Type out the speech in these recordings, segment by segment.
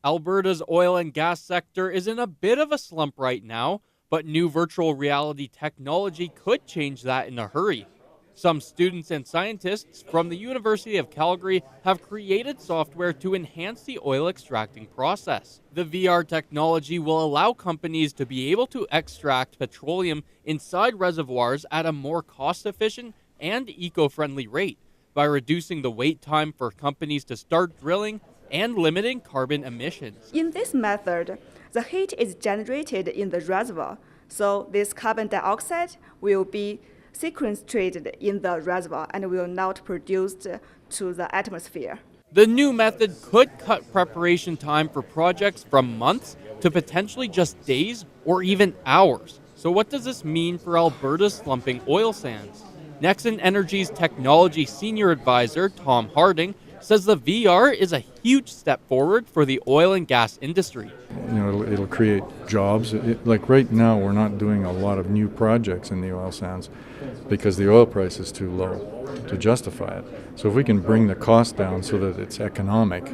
Alberta's oil and gas sector is in a bit of a slump right now, but new virtual reality technology could change that in a hurry. Some students and scientists from the University of Calgary have created software to enhance the oil extracting process. The VR technology will allow companies to be able to extract petroleum inside reservoirs at a more cost-efficient and eco-friendly rate by reducing the wait time for companies to start drilling and limiting carbon emissions. In this method, the heat is generated in the reservoir, so this carbon dioxide will be sequestrated in the reservoir and will not produced to the atmosphere. The new method could cut preparation time for projects from months to potentially just days or even hours. So what does this mean for Alberta's slumping oil sands? Nexen Energy's technology senior advisor, Tom Harding, says the VR is a huge step forward for the oil and gas industry. It'll create jobs. Like right now, we're not doing a lot of new projects in the oil sands because the oil price is too low to justify it. So if we can bring the cost down so that it's economic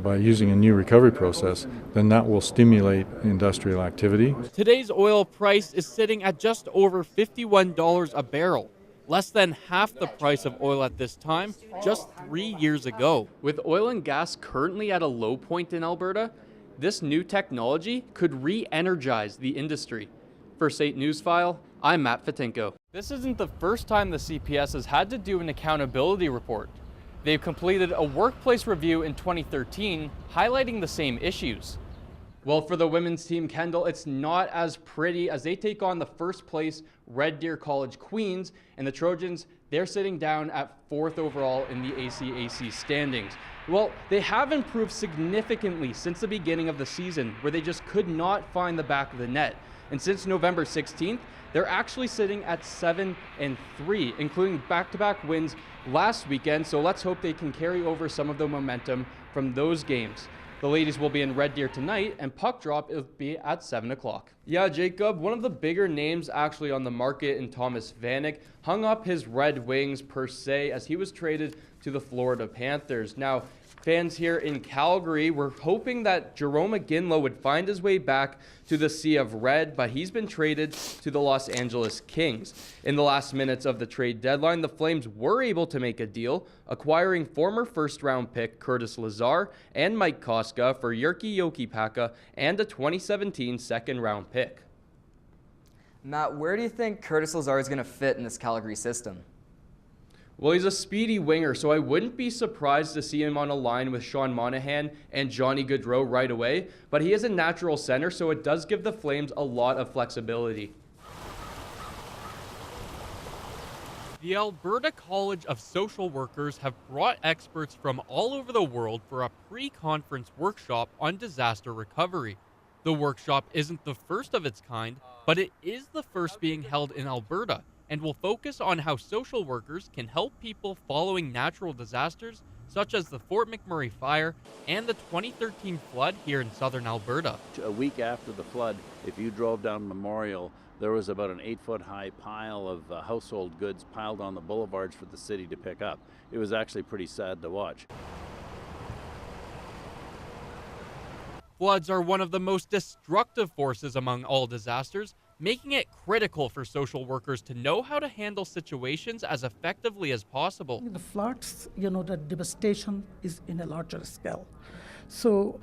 by using a new recovery process, then that will stimulate industrial activity. Today's oil price is sitting at just over $51 a barrel, less than half the price of oil at this time just 3 years ago. With oil and gas currently at a low point in Alberta, this new technology could re-energize the industry. For State Newsfile, I'm Matt Fetinko. This isn't the first time the CPS has had to do an accountability report. They've completed a workplace review in 2013, highlighting the same issues. Well, for the women's team, Kendall, it's not as pretty as they take on the first place Red Deer College Queens, and the Trojans, they're sitting down at 4th overall in the ACAC standings. Well, they have improved significantly since the beginning of the season, where they just could not find the back of the net. And since November 16th, they're actually sitting at 7-3, including back-to-back wins last weekend, so let's hope they can carry over some of the momentum from those games. The ladies will be in Red Deer tonight, and puck drop will be at 7 o'clock. Yeah, Jacob, one of the bigger names actually on the market in Thomas Vanek hung up his Red Wings per se as he was traded to the Florida Panthers. Now, fans here in Calgary were hoping that Jerome McGinley would find his way back to the Sea of Red, but he's been traded to the Los Angeles Kings. In the last minutes of the trade deadline, the Flames were able to make a deal, acquiring former first-round pick Curtis Lazar and Mike Koska for Jyrki Jokipaka and a 2017 second-round pick. Matt, where do you think Curtis Lazar is going to fit in this Calgary system? Well, he's a speedy winger, so I wouldn't be surprised to see him on a line with Sean Monahan and Johnny Gaudreau right away, but he is a natural center, so it does give the Flames a lot of flexibility. The Alberta College of Social Workers have brought experts from all over the world for a pre-conference workshop on disaster recovery. The workshop isn't the first of its kind, but it is the first being held in Alberta, and will focus on how social workers can help people following natural disasters such as the Fort McMurray fire and the 2013 flood here in southern Alberta. A week after the flood, if you drove down Memorial, there was about an 8-foot high pile of household goods piled on the boulevards for the city to pick up. It was actually pretty sad to watch. Floods are one of the most destructive forces among all disasters, making it critical for social workers to know how to handle situations as effectively as possible. The floods, the devastation is in a larger scale. So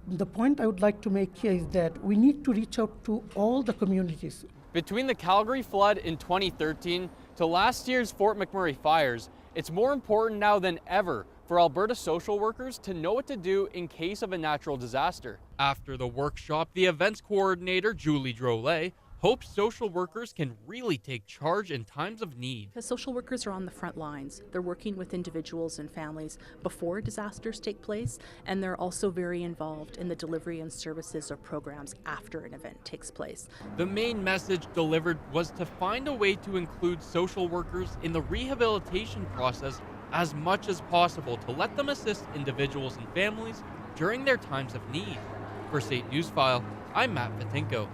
the point I would like to make here is that we need to reach out to all the communities. Between the Calgary flood in 2013 to last year's Fort McMurray fires, it's more important now than ever for Alberta social workers to know what to do in case of a natural disaster. After the workshop, the events coordinator, Julie Drolet, hopes social workers can really take charge in times of need. Because social workers are on the front lines. They're working with individuals and families before disasters take place, and they're also very involved in the delivery and services or programs after an event takes place. The main message delivered was to find a way to include social workers in the rehabilitation process as much as possible to let them assist individuals and families during their times of need. For State Newsfile, I'm Matt Fetinko.